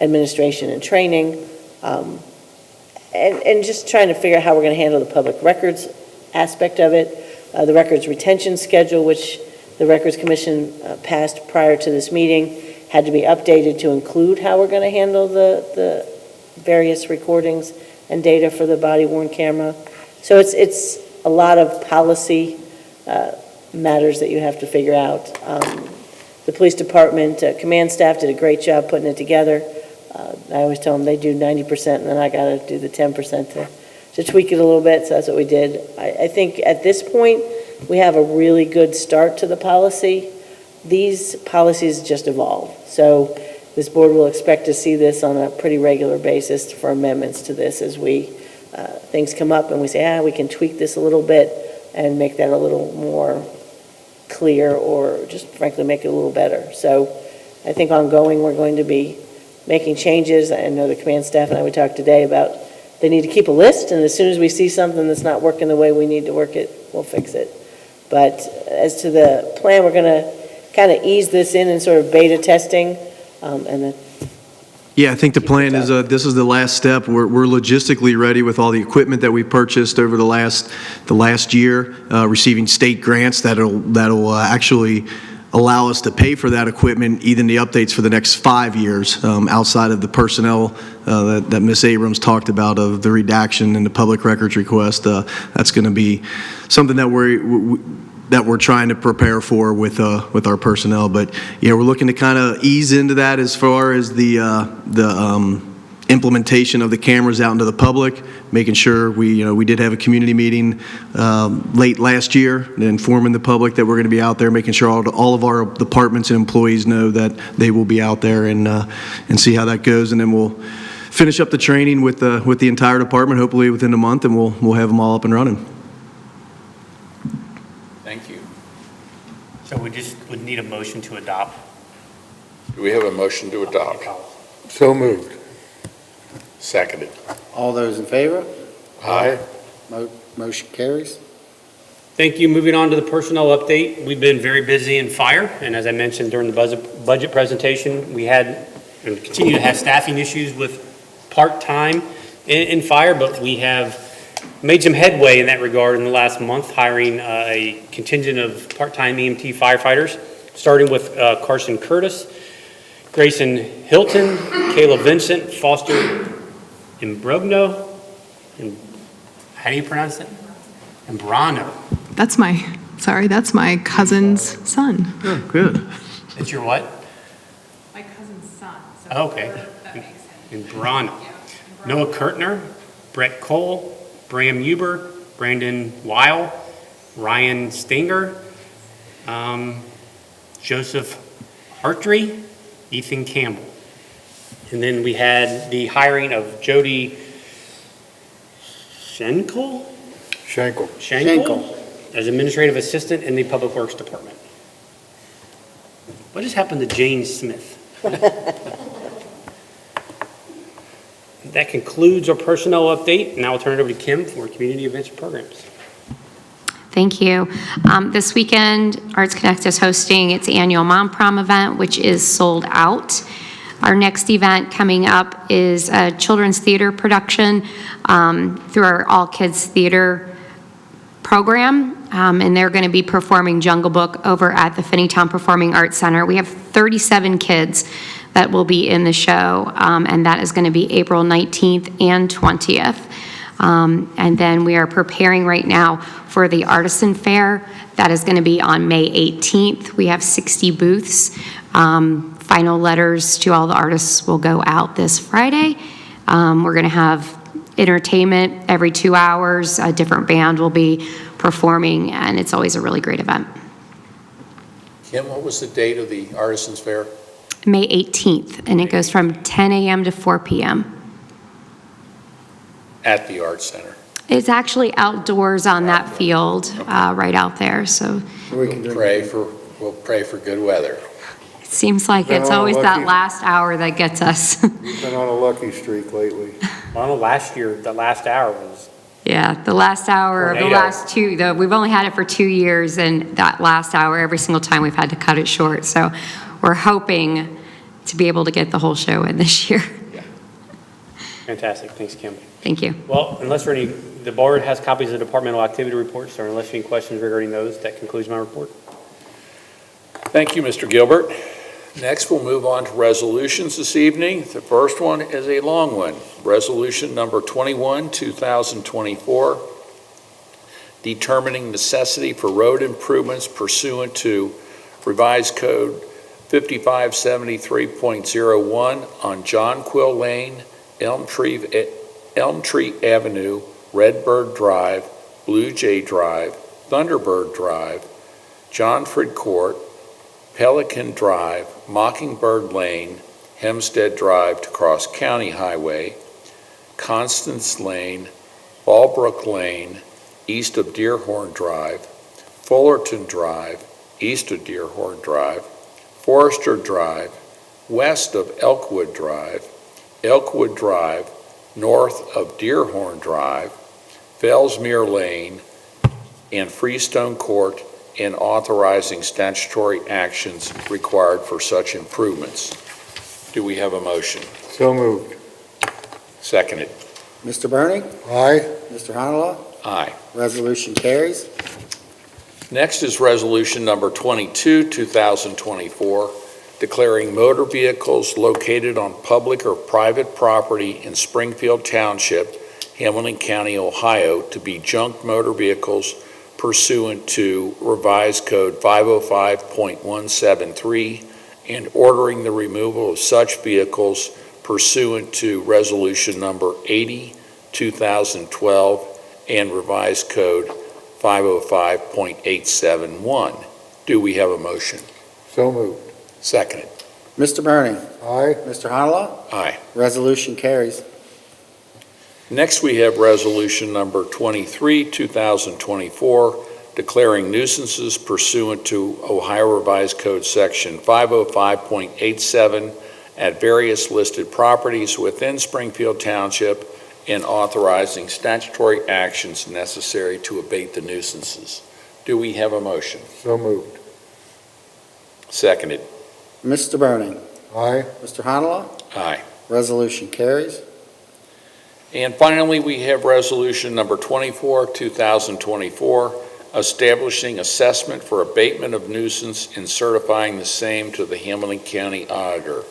administration and training. And just trying to figure out how we're going to handle the public records aspect of it. The records retention schedule, which the Records Commission passed prior to this meeting, had to be updated to include how we're going to handle the various recordings and data for the body-worn camera. So it's a lot of policy matters that you have to figure out. The police department command staff did a great job putting it together. I always tell them they do 90% and then I got to do the 10% to tweak it a little bit, so that's what we did. I think at this point, we have a really good start to the policy. These policies just evolve. So this board will expect to see this on a pretty regular basis for amendments to this as things come up and we say, we can tweak this a little bit and make that a little more clear or just frankly make it a little better. So I think ongoing we're going to be making changes. I know the command staff and I would talk today about they need to keep a list, and as soon as we see something that's not working the way we need to work it, we'll fix it. But as to the plan, we're going to kind of ease this in sort of beta testing, and then Yeah, I think the plan is, this is the last step. We're logistically ready with all the equipment that we purchased over the last year, receiving state grants that'll actually allow us to pay for that equipment, even the updates for the next 5 years, outside of the personnel that Ms. Abrams talked about of the redaction and the public records request. That's going to be something that we're trying to prepare for with our personnel. But yeah, we're looking to kind of ease into that as far as the implementation of the cameras out into the public, making sure we did have a community meeting late last year, informing the public that we're going to be out there, making sure all of our departments and employees know that they will be out there and see how that goes, and then we'll finish up the training with the entire department, hopefully within a month, and we'll have them all up and running. Thank you. So we just would need a motion to adopt. Do we have a motion to adopt? So moved. Seconded. All those in favor? Aye. Motion carries. Thank you. Moving on to the personnel update. We've been very busy in fire, and as I mentioned during the budget presentation, we had and continue to have staffing issues with part-time in fire, but we have made some headway in that regard in the last month, hiring a contingent of part-time EMT firefighters, starting with Carson Curtis, Grayson Hilton, Kayla Vincent, Foster Imbrogno, and how do you pronounce it? Imbrano. That's my cousin's son. Oh, good. It's your what? My cousin's son. Okay. Imbrano. Noah Kurtner, Brett Cole, Bram Huber, Brandon Weil, Ryan Stinger, Joseph Hartree, Ethan Campbell. And then we had the hiring of Jody Schenkel as administrative assistant in the Public Works Department. What just happened to Jane Smith? That concludes our personnel update. Now I'll turn it over to Kim for community events and programs. Thank you. This weekend, Arts Connect is hosting its annual Mom Prom event, which is sold out. Our next event coming up is a children's theater production through our All Kids Theater program, and they're going to be performing Jungle Book over at the Finneytown Performing Arts Center. We have 37 kids that will be in the show, and that is going to be April 19th and 20th. And then we are preparing right now for the Artisan Fair. That is going to be on May 18th. We have 60 booths. Final letters to all the artists will go out this Friday. We're going to have entertainment every 2 hours. A different band will be performing, and it's always a really great event. Kim, what was the date of the Artisans Fair? May 18th, and it goes from 10 a.m. to 4 p.m. at the Arts Center? It's actually outdoors on that field, right out there, so We can drink. We'll pray for good weather. it seems like it's always that last hour that gets us. We've been on a lucky streak lately. I don't know, last year, the last hour was, Yeah, the last hour of the Tornado. last two, we've only had it for 2 years, and that last hour, every single time we've had to cut it short. So we're hoping to be able to get the whole show in this year. fantastic. Thanks, Kim. Thank you. Well, unless there are any, the board has copies of departmental activity reports, or unless you have any questions regarding those, that concludes my report. Thank you, Mr. Gilbert. Next, we'll move on to resolutions this evening. The first one is a long one. Resolution number 21, 2024, determining necessity for road improvements pursuant to Revised Code 5573.01 on John Quill Lane, Elm Tree Avenue, Redbird Drive, Blue Jay Drive, Thunderbird Drive, Johnford Court, Pelican Drive, Mockingbird Lane, Hempstead Drive to Cross County Highway, Constance Lane, Fallbrook Lane, east of Deerhorn Drive, Fullerton Drive, east of Deerhorn Drive, Forester Drive, west of Elkwood Drive, Elkwood Drive, north of Deerhorn Drive, Fellsmere Lane, and Freestone Court, and authorizing statutory actions required for such improvements. Do we have a motion? So moved. Seconded. Mr. Burning? Aye. Mr. Honolo? Aye. Resolution carries. Next is resolution number 22, 2024, declaring motor vehicles located on public or private property in Springfield Township, Hamilton County, Ohio, to be junk motor vehicles pursuant to Revised Code 505.173 and ordering the removal of such vehicles pursuant to Resolution Number 80, 2012, and Revised Code 505.871. Do we have a motion? So moved. Seconded. Mr. Burning? Aye. Mr. Honolo? Aye. Resolution carries. Next, we have resolution number 23, 2024, declaring nuisances pursuant to Ohio Revised Code Section 505.87 at various listed properties within Springfield Township and authorizing statutory actions necessary to abate the nuisances. Do we have a motion? So moved. Seconded. Mr. Burning? Aye. Mr. Honolo? Aye. Resolution carries. And finally, we have resolution number 24, 2024, establishing assessment for abatement of nuisance and certifying the same to the Hamilton County Auditor.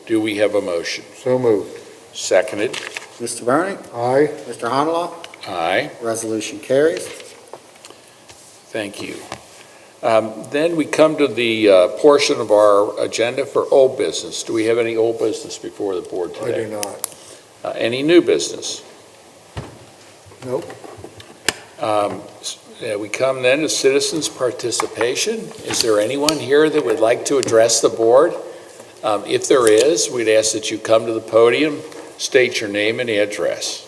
Do we have a motion? So moved. Seconded. Mr. Burning? Aye. Mr. Honolo? Aye. Resolution carries. Thank you. Then we come to the portion of our agenda for old business. Do we have any old business before the board I today? do not. Any new business? Nope. We come then to citizens' participation. Is there anyone here that would like to address the board? If there is, we'd ask that you come to the podium, state your name and address.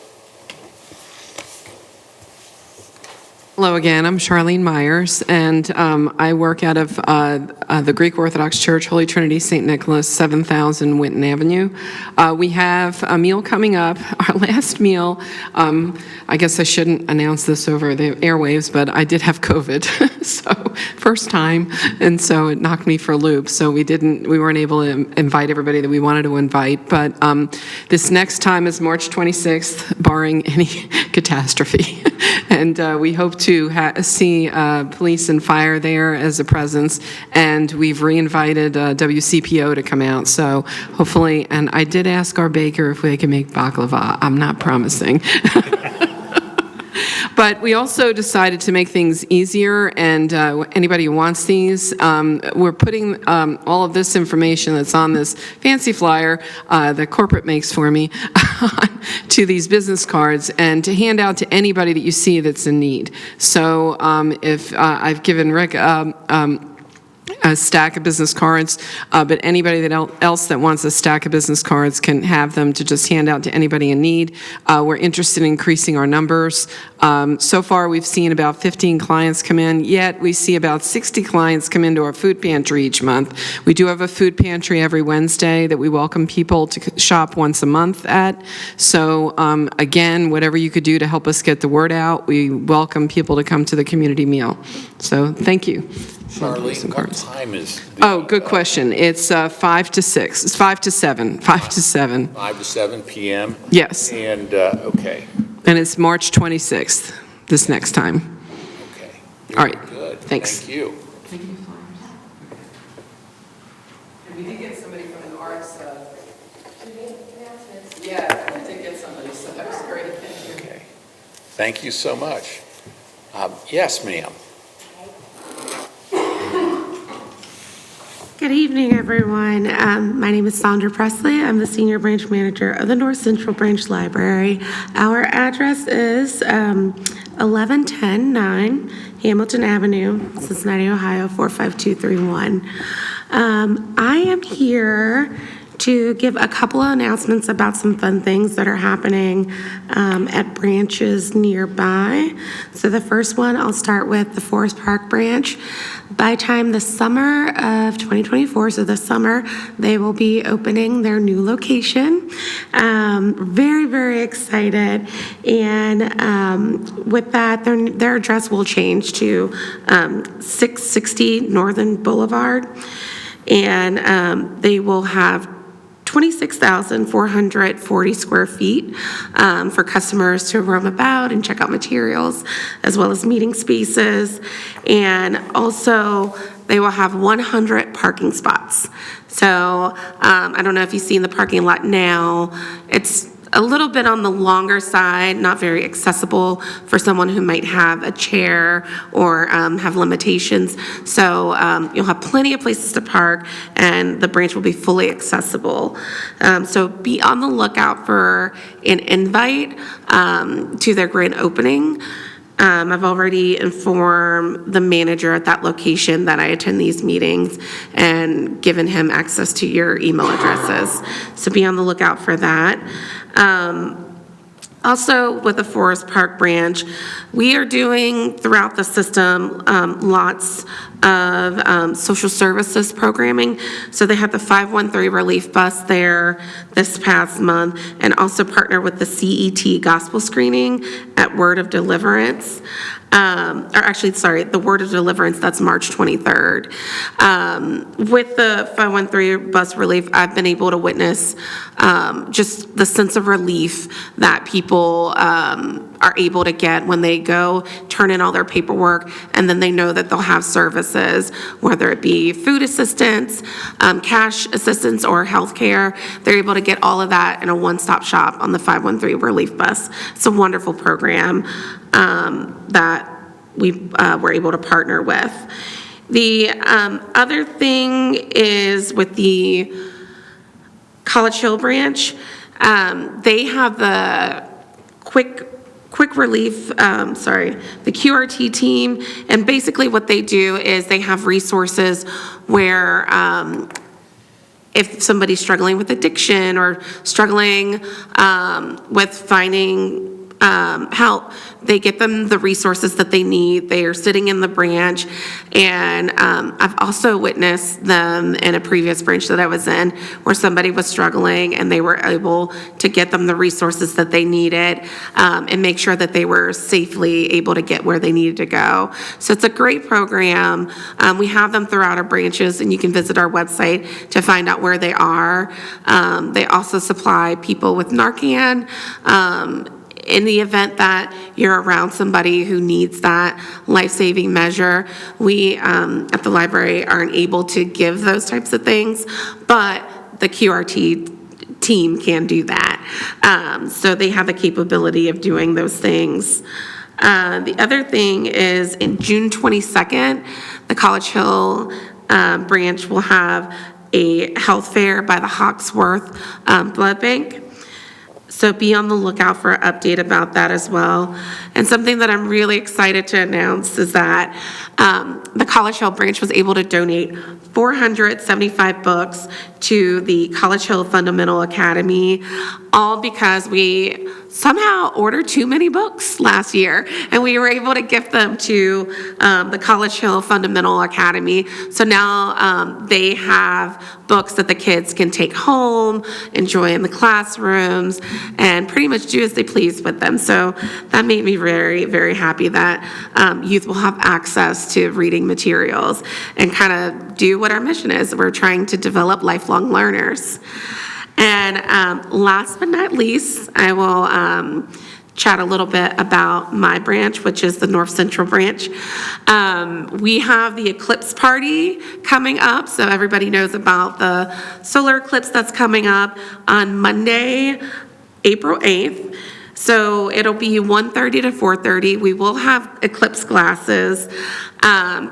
Hello again, I'm Charlene Myers, and I work out of the Greek Orthodox Church, Holy Trinity, St. Nicholas, 7000 Winton Avenue. We have a meal coming up. Our last meal, I guess I shouldn't announce this over the airwaves, but I did have COVID, so first time, and so it knocked me for a loop. So we weren't able to invite everybody that we wanted to invite, but this next time is March 26th, barring any catastrophe. And we hope to see police and fire there as a presence, and we've re-invited WCPO to come out, so hopefully, and I did ask our baker if they can make baklava. I'm not promising. But we also decided to make things easier, and anybody who wants these, we're putting all of this information that's on this fancy flyer that corporate makes for me to these business cards and to hand out to anybody that you see that's in need. So if I've given Rick a stack of business cards, but anybody else that wants a stack of business cards can have them to just hand out to anybody in need. We're interested in increasing our numbers. So far, we've seen about 15 clients come in, yet we see about 60 clients come into our food pantry each month. We do have a food pantry every Wednesday that we welcome people to shop once a month at. So again, whatever you could do to help us get the word out, we welcome people to come to the community meal. So thank you. Charlene, what time is? Oh, good question. It's 5 to 6. It's 5 to 7. 5 to 7. 5 to 7 p.m.? Yes. And, okay, And it's March 26th, this next time. okay. All right. Very good. Thanks. Thank you. We did get somebody from an arts. Yeah, we did get somebody, so that was great. Thank you. Okay. Thank you so much. Yes, ma'am. Good evening, everyone. My name is Sandra Presley. I'm the Senior Branch Manager of the North Central Branch Library. Our address is 1110 Hamilton Avenue, Cincinnati, Ohio, 45231. I am here to give a couple of announcements about some fun things that are happening at branches nearby. So the first one, I'll start with the Forest Park branch. By time the summer of 2024, so this summer, they will be opening their new location. Very, very excited. And with that, their address will change to 660 Northern Boulevard. And they will have 26,440 square feet for customers to roam about and check out materials, as well as meeting spaces. And also, they will have 100 parking spots. So I don't know if you've seen the parking lot now. It's a little bit on the longer side, not very accessible for someone who might have a chair or have limitations. So you'll have plenty of places to park, and the branch will be fully accessible. So be on the lookout for an invite to their grand opening. I've already informed the manager at that location that I attend these meetings and given him access to your email addresses. So be on the lookout for that. Also, with the Forest Park branch, we are doing throughout the system lots of social services programming. So they had the 513 relief bus there this past month, and also partner with the CET gospel screening at Word of Deliverance. The Word of Deliverance, that's March 23rd. With the 513 bus relief, I've been able to witness just the sense of relief that people are able to get when they go turn in all their paperwork, and then they know that they'll have services, whether it be food assistance, cash assistance, or healthcare. They're able to get all of that in a one-stop shop on the 513 relief bus. It's a wonderful program that we were able to partner with. The other thing is with the College Hill branch. They have the quick relief, the QRT team, and basically what they do is they have resources where if somebody's struggling with addiction or struggling with finding help, they get them the resources that they need. They are sitting in the branch, and I've also witnessed them in a previous branch that I was in where somebody was struggling and they were able to get them the resources that they needed and make sure that they were safely able to get where they needed to go. So it's a great program. We have them throughout our branches, and you can visit our website to find out where they are. They also supply people with Narcan. In the event that you're around somebody who needs that life-saving measure, we at the library aren't able to give those types of things, but the QRT team can do that. So they have the capability of doing those things. The other thing is in June 22nd, the College Hill branch will have a health fair by the Hawksworth Blood Bank. So be on the lookout for an update about that as well. And something that I'm really excited to announce is that the College Hill branch was able to donate 475 books to the College Hill Fundamental Academy, all because we somehow ordered too many books last year, and we were able to gift them to the College Hill Fundamental Academy. So now they have books that the kids can take home, enjoy in the classrooms, and pretty much do as they please with them. So that made me very, very happy that youth will have access to reading materials and kind of do what our mission is. We're trying to develop lifelong learners. And last but not least, I will chat a little bit about my branch, which is the North Central branch. We have the eclipse party coming up, so everybody knows about the solar eclipse that's coming up on Monday, April 8th. So it'll be 1:30 to 4:30. We will have eclipse glasses.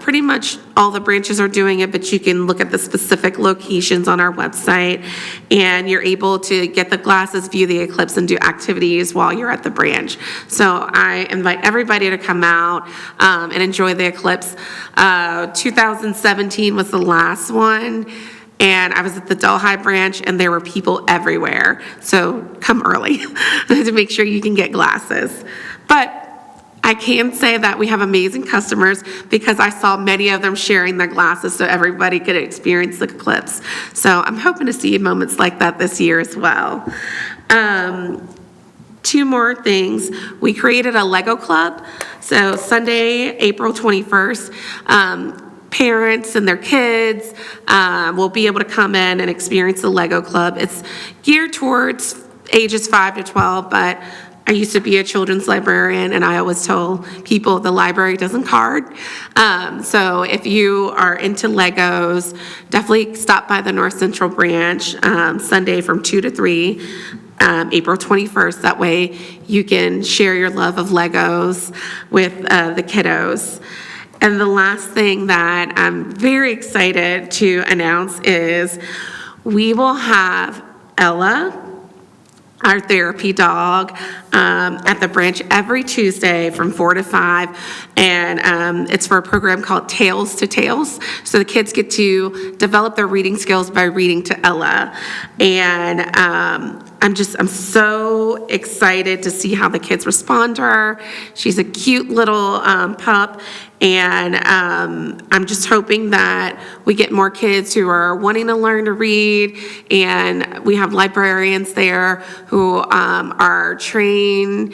Pretty much all the branches are doing it, but you can look at the specific locations on our website, and you're able to get the glasses, view the eclipse, and do activities while you're at the branch. So I invite everybody to come out and enjoy the eclipse. 2017 was the last one. And I was at the Delhi branch, and there were people everywhere. So come early to make sure you can get glasses. But I can say that we have amazing customers because I saw many of them sharing their glasses so everybody could experience the eclipse. So I'm hoping to see moments like that this year as well. Two more things. We created a Lego club. So Sunday, April 21st, parents and their kids will be able to come in and experience the Lego Club. It's geared towards ages 5 to 12, but I used to be a children's librarian, and I always told people the library doesn't card. So if you are into Legos, definitely stop by the North Central branch Sunday from 2 to 3. April 21st. That way you can share your love of Legos with the kiddos. And the last thing that I'm very excited to announce is we will have Ella, our therapy dog, at the branch every Tuesday from 4 to 5. And it's for a program called Tales to Tales. So the kids get to develop their reading skills by reading to Ella. And I'm so excited to see how the kids respond to her. She's a cute little pup. And I'm just hoping that we get more kids who are wanting to learn to read, and we have librarians there who are training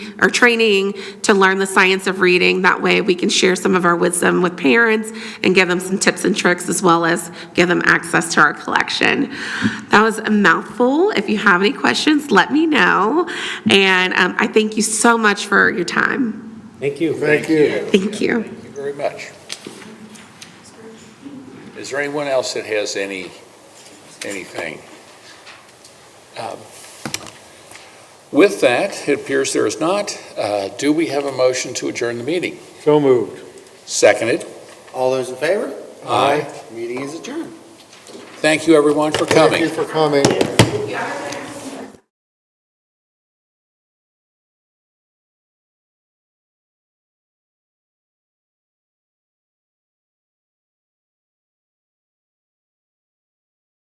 to learn the science of reading. That way we can share some of our wisdom with parents and give them some tips and tricks, as well as give them access to our collection. That was a mouthful. If you have any questions, let me know. And I thank you so much for your time. Thank you. Thank you. Thank you. Thank you very much. Is there anyone else that has anything? With that, it appears there is not. Do we have a motion to adjourn the meeting? So moved. Seconded. All those in favor? Aye. Meeting is adjourned. Thank you, everyone, for coming. Thank you for coming.